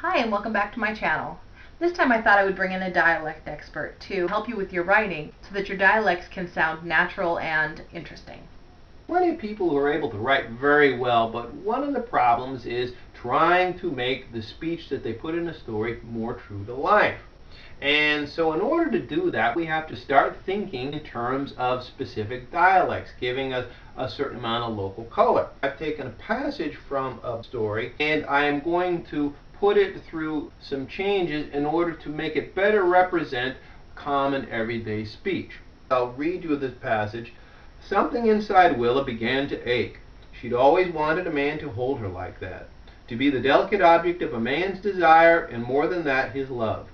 Hi and welcome back to my channel. This time I thought I would bring in a dialect expert to help you with your writing so that your dialects can sound natural and interesting. Plenty of people who are able to write very well, but one of the problems is trying to make the speech that they put in a story more true to life. And so in order to do that, we have to start thinking in terms of specific dialects, giving us a certain amount of local color. I've taken a passage from a story and I am going to put it through some changes in order to make it better represent common everyday speech. I'll read you this passage. Something inside Willa began to ache. She'd always wanted a man to hold her like that, to be the delicate object of a man's desire, and more than that, his love.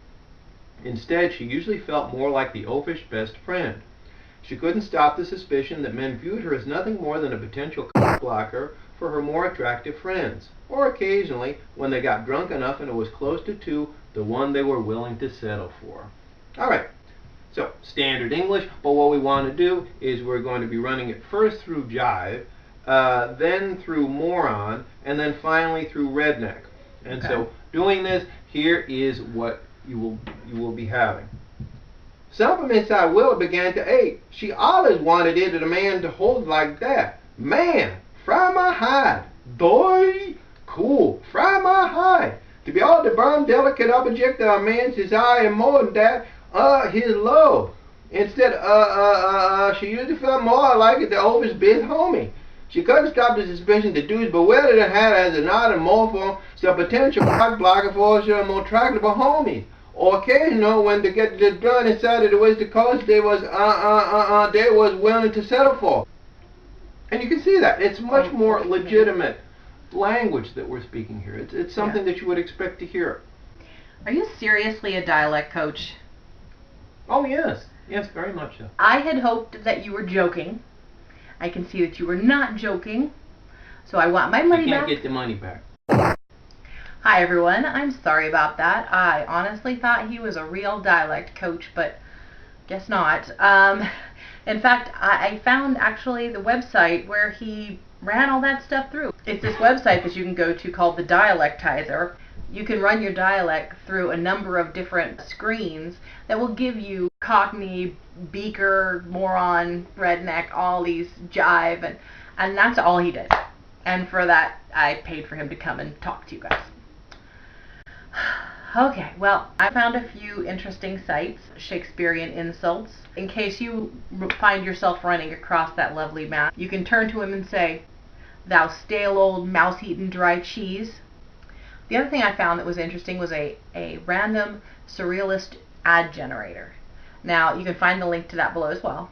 Instead, she usually felt more like the oafish best friend. She couldn't stop the suspicion that men viewed her as nothing more than a potential blocker for her more attractive friends, or occasionally, when they got drunk enough and it was close to two, the one they were willing to settle for. Alright, so standard English, but what we want to do is we're going to be running it first through jive, then through moron, and then finally through redneck. And so doing this, here is what you will be having. Something inside Willa began to ache. She always wanted it a man to hold like that. Man, fry my hide. Boy, cool, fry my hide. To be all the burn delicate object of a man's desire, and more than that, his love. Instead, she usually felt more like it the oldest big homie. She couldn't stop the suspicion that dudes bewildered and had as an odd and more for some potential cock blocker for some more tractable homies. Or occasional when they get the gun inside of the West Coast, they was willing to settle for. And you can see that it's much more legitimate language that we're speaking here. It's something that you would expect to hear. Are you seriously a dialect coach? Oh yes, yes, very much so. I had hoped that you were joking. I can see that you were not joking. So I want my money back. You can't get the money back. Hi everyone, I'm sorry about that. I honestly thought he was a real dialect coach, but guess not. In fact, I found actually the website where he ran all that stuff through. It's this website that you can go to called the Dialectizer. You can run your dialect through a number of different screens that will give you Cockney, Beaker, Moron, Redneck, all these jive, and that's all he did. And for that, I paid for him to come and talk to you guys. Okay, well, I found a few interesting sites, Shakespearean insults. In case you find yourself running across that lovely man, you can turn to him and say, "Thou stale old mouse-eaten dry cheese." The other thing I found that was interesting was a random Surrealist Ad Generator. Now, you can find the link to that below as well.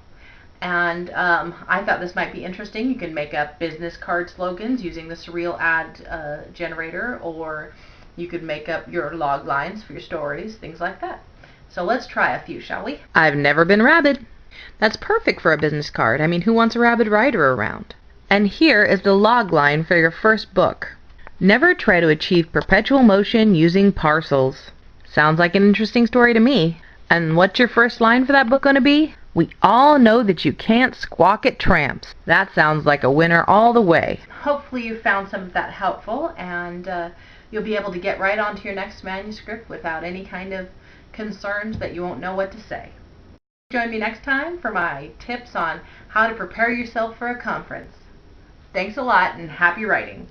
And I thought this might be interesting. You can make up business card slogans using the Surreal Ad Generator, or you could make up your log lines for your stories, things like that. So let's try a few, shall we? I've never been rabid. That's perfect for a business card. I mean, who wants a rabid writer around? And here is the log line for your first book. Never try to achieve perpetual motion using parcels. Sounds like an interesting story to me. And what's your first line for that book going to be? We all know that you can't squawk at tramps. That sounds like a winner all the way. Hopefully you found some of that helpful, and you'll be able to get right onto your next manuscript without any kind of concerns that you won't know what to say. Join me next time for my tips on how to prepare yourself for a conference. Thanks a lot and happy writing.